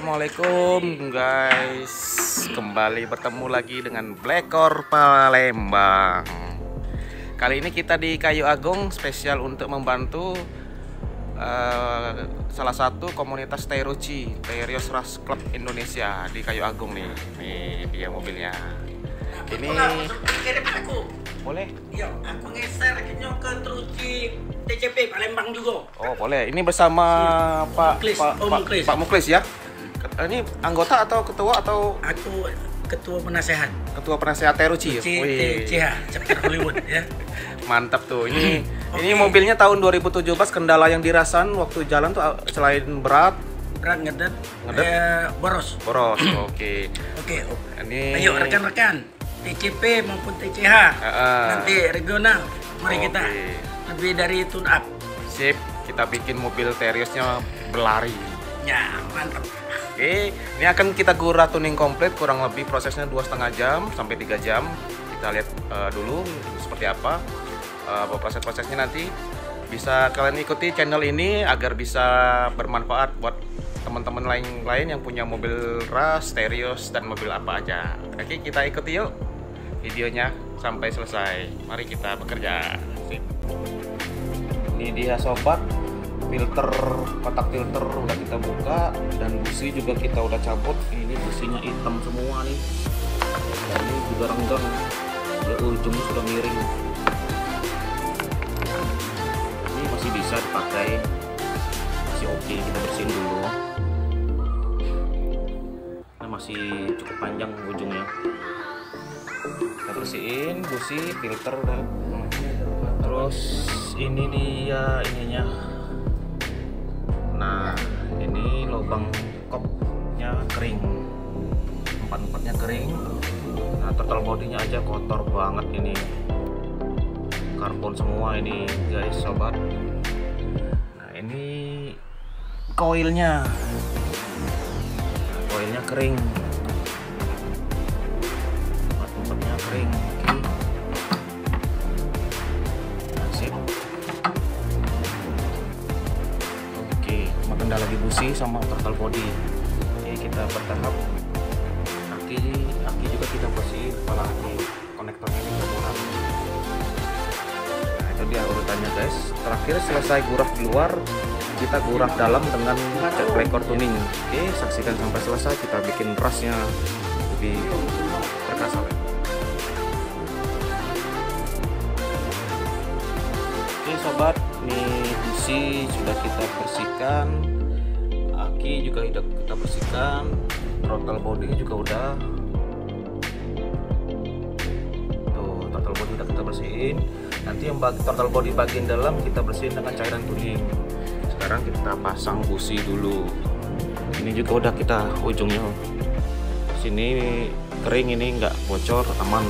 Assalamualaikum guys, kembali bertemu lagi dengan Blekor Palembang. Kali ini kita di Kayu Agung spesial untuk membantu salah satu komunitas Tairuchi, Terios Rush Club Indonesia di Kayu Agung nih. Nih dia mobilnya. Ini kirim aku. Boleh? Iya, aku ngeser ke Teruci TCP Palembang juga. Oh boleh. Ini bersama Pak Muklis ya. Ini anggota atau ketua atau? Aku ketua penasehat. Ketua penasehat Tairuchi. CH, chapter Hollywood ya. Mantap tuh. Ini mobilnya tahun 2017. Kendala yang dirasain waktu jalan tuh selain berat ngedet. Boros. Oke. Ini Ayo rekan-rekan TCP maupun TCH nanti regional, mari kita lebih dari tune up. Sip, kita bikin mobil Teriosnya berlari ya, mantap. Oke, ini akan kita gurah tuning komplit, kurang lebih prosesnya 2,5 jam sampai 3 jam. Kita lihat dulu seperti apa proses-prosesnya. Nanti bisa kalian ikuti channel ini agar bisa bermanfaat buat teman-teman lain yang punya mobil Rush, Terios, dan mobil apa aja. Oke, kita ikuti yuk videonya sampai selesai. Mari kita bekerja. Sip. Ini dia sobat, kotak filter udah kita buka dan busi juga kita udah cabut. Ini businya hitam semua nih. Dan ini juga renggang, ya ujungnya sudah miring. Ini masih bisa dipakai, masih oke. Kita bersihin dulu. Nah, masih cukup panjang ujungnya. Kita bersihin busi, filter dan terus ini dia ininya. Nah, ini lubang kopnya kering, empat-empatnya kering. Nah, total bodinya aja kotor banget ini, karbon semua ini guys sobat. Nah, ini koilnya kering, empat-empatnya kering. Kendala lagi busi sama total body. Oke, kita bertahap. Aki juga kita bersih, kepala aki konektornya juga murah. Nah, itu dia urutannya guys. Terakhir selesai gurah di luar, kita gurah dalam dengan cat Blekor tuning. Oke, saksikan sampai selesai. Kita bikin rushnya lebih perkasa. Oke sobat, nih busi sudah kita bersihkan, aki juga sudah kita bersihkan, throttle body juga udah. Tuh, throttle body udah kita bersihin. Nanti yang throttle body bagian dalam kita bersihin dengan cairan tuning. Sekarang kita pasang busi dulu. Ini juga udah kita ujungnya sini kering, ini nggak bocor, aman.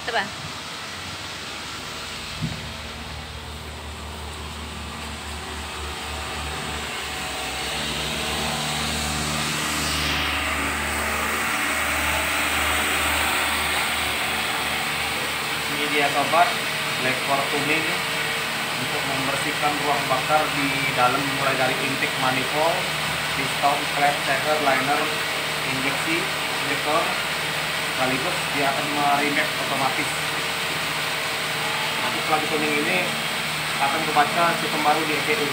Coba. Ini dia sobat, Blekor tuning untuk membersihkan ruang bakar di dalam, mulai dari intake manifold, piston, klep, shaker, liner, injeksi, injektor. Sekaligus dia akan remap otomatis. Nanti setelah tuning ini akan kebaca sistem baru di ECU.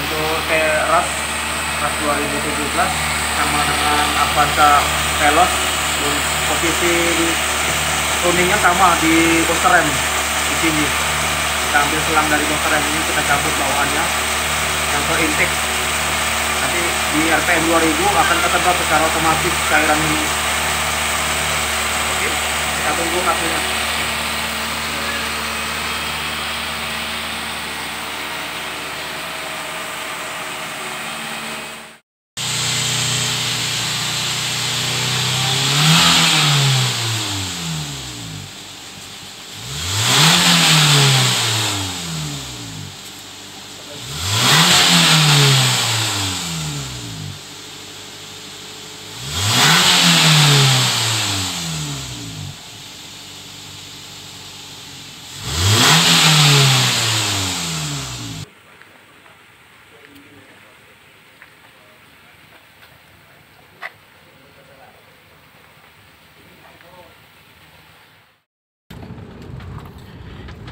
untuk ras 2017 sama dengan Avanza Veloz, posisi tuningnya sama di booster rem di sini. Kita ambil selang dari booster rem ini, kita cabut bawaannya yang ke intake. Nanti di RPM 2000 akan kesedot secara otomatis cairan ini. Oke, kita tunggu hasilnya.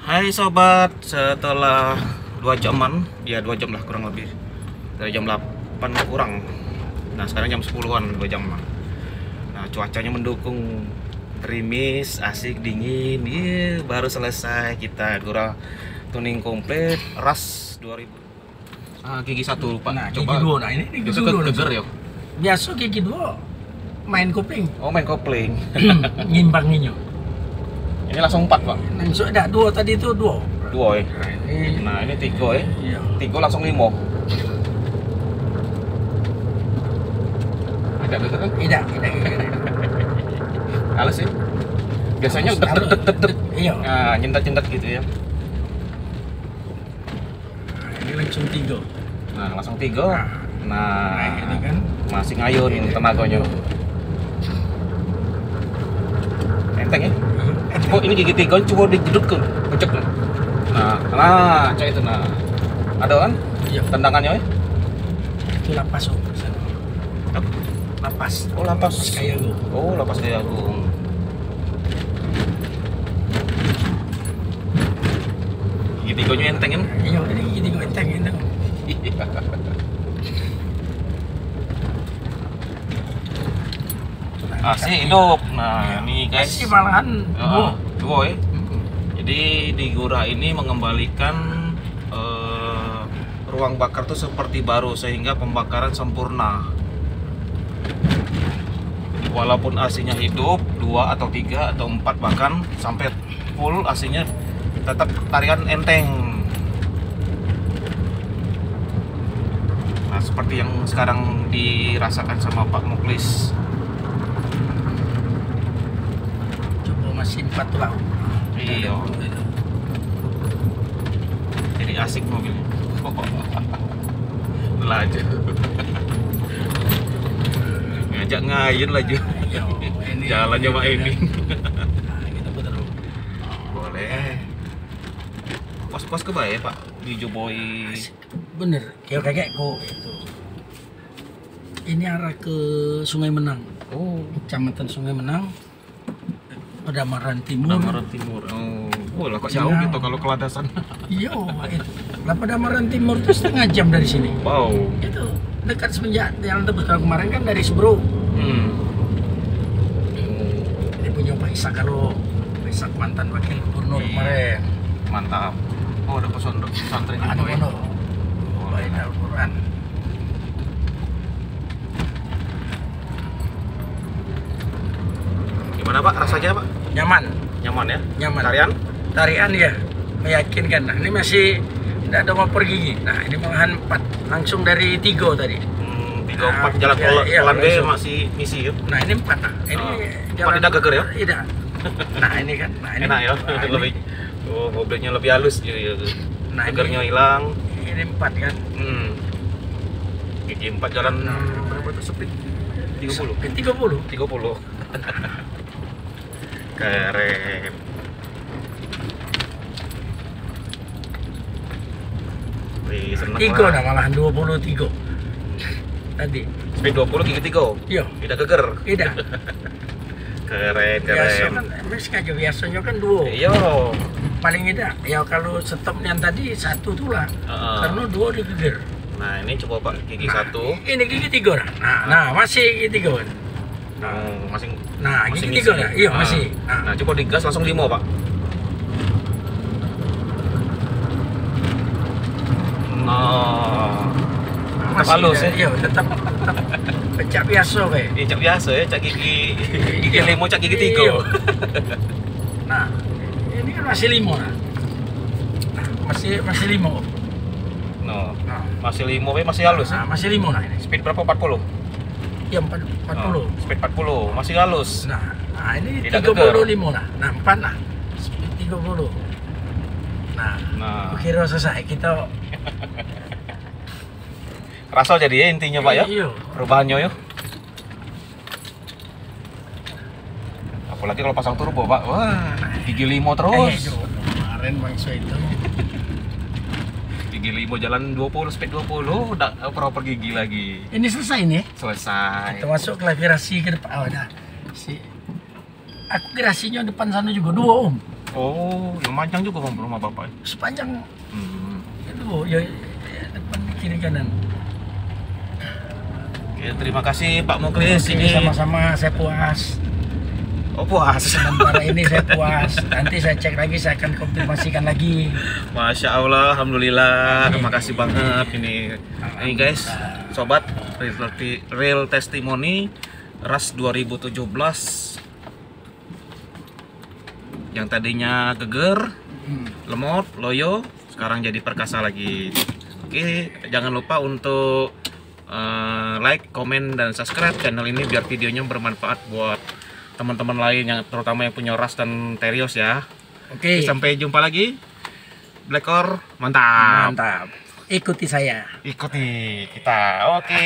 Hai sobat, setelah 2 jaman, ya 2 jam lah kurang lebih, dari jam 8 kurang. Nah sekarang jam 10-an, 2 jam lah. Nah cuacanya mendukung, gerimis, asik, dingin. Baru selesai kita Gura tuning komplit ras 2000. Gigi 1 lupa. Nah, coba gigi 2. Nah, ini gigi 2 geger ya. Biasa gigi 2 main kopling. Oh, main kopling. Ngimbanginnya. Ini langsung 4, Pak. Langsung ada 2 tadi itu 2. 2 ya. Nah, Nah, ini 3 ya. iya. 3 langsung 5. Ada geger kan? Tidak. Halus sih. Biasanya tet. Iya. Nah, nyendat-nyendat gitu ya. Ini langsung 3. Nah, langsung 3. Nah, ini kan masih ngayun tenaganya. Enteng ya? Oh, ini gigi 3 coba dijedut ke pecek. Nah, cek itu nah. Ada kan? Iya. Tendangannya ya? Itu lapas oh. Apa? Lapas. Oh, lapas Kayak lu. Oh, lapas kayak agung. Gigi 3-nya enteng kan? Iya, ini gini kok enteng. Asik hidup. Nah, ini guys. Masih malahan dua ya. Jadi di Gura ini mengembalikan ruang bakar tuh seperti baru sehingga pembakaran sempurna. Walaupun AC-nya hidup 2 atau 3 atau 4 bahkan sampai full AC-nya tetap tarikan enteng. Nah, seperti yang sekarang dirasakan sama Pak Muklis. Mesin 4 laut. Iya. Jadi asik mobilnya. Laju. Ngajak ngayun laju. Jalannya Mak ini. Boleh. Pos-pos kebaik Pak di Joboy. Bener, kayak kok itu. Ini arah ke Sungai Menang. Oh, Kecamatan Sungai Menang. Pedamaran Timur. Oh lah kok jauh gitu kalau ke Ladasan. Iya, itu. Lah Pedamaran Timur itu setengah jam dari sini. Wow. Itu dekat semenjak jalan tebus. Kalau kemarin kan dari Sebro. Ini punya Pak Isak, kalau Pak Isak mantan wakil gubernur kemarin. Mantap. Oh, ada pesantren Ada juga ya? pondok. Baca Al-Quran. Gimana Pak rasanya Pak? Nyaman. Nyaman ya? Nyaman. Tarian? Ya, meyakinkan. Nah, ini masih tidak ada mau pergi. Nah, ini malahan 4. Langsung dari 3 tadi. 3, 4 jalan pelan B masih misi ya? Nah, ini 4. Nah, ini jalan tidak geger ya? Tidak. Nah, ini kan. Nah, ini enak ya? Nah, lebih. Oh, mobilnya lebih halus ya. Nah, gegernya hilang. Ini 4 kan. Gigi 4 jalan berapa tuh sepi? 30. 30. Keren. Wih, seneng 3 nah malahan 23 tadi. Speed 20 gigi 3. Iya. Tidak geger. Tidak. Keren. Biasa kan, biasanya kan 2. Iya. Paling tidak, ya kalau stop yang tadi 1 tuh lah. Karena 2 digeger. Nah, ini coba Pak gigi satu. Ini gigi 3 nah. Nah, masih gigi 3. Masih. Nah, masih gigi ngisi. 3 nah. Iya, masih. Nah, coba digas langsung 5, Pak. Nah, Masih halus ya? Iya, tetap pecah biasa kayak. Cak biasa ya, cak gigi 5, cak gigi 3. Iya. Nah, ini kan masih 5 nah. Masih 5. No. Nah, Masih 5, masih halus ya? nah, masih 5 nah ini. Speed berapa? 40? Iya, 40. Speed 40, masih halus. Nah, ini Tidak 35 nah. Nah, 4 nah. Speed 30. Nah, Nah, kira selesai kita. kerasa jadi ya intinya Pak ya? Iya. Perubahannya ya. Apalagi kalau pasang turbo Pak, wah gigi 5 terus. Kemarin bangsa itu. Gigi 5 jalan 20, speed 20, udah proper gigi lagi. Ini selesai nih. Selesai. Kita masuk ke virasi ke depan. Oh, dah. Aku virasinya depan sana juga 2 Om. Oh, lumayan juga Bang rumah Bapak. Sepanjang Hmm. itu ya, depan kiri kanan. Oke, terima kasih Pak Muklis. Oke, Ini sama-sama saya puas. oh puas. Sementara ini saya puas. Nanti saya cek lagi, saya akan konfirmasikan lagi. Masya Allah, alhamdulillah, terima kasih banget ini. Ini guys, sobat real testimoni RAS 2017 yang tadinya geger, lemot, loyo, sekarang jadi perkasa lagi. Oke, jangan lupa untuk like, komen, dan subscribe channel ini biar videonya bermanfaat buat teman-teman lain yang terutama yang punya RAS dan Terios ya. Oke. Sampai jumpa lagi. Blackor, mantap. Mantap. Ikuti saya. Ikuti kita. Oke.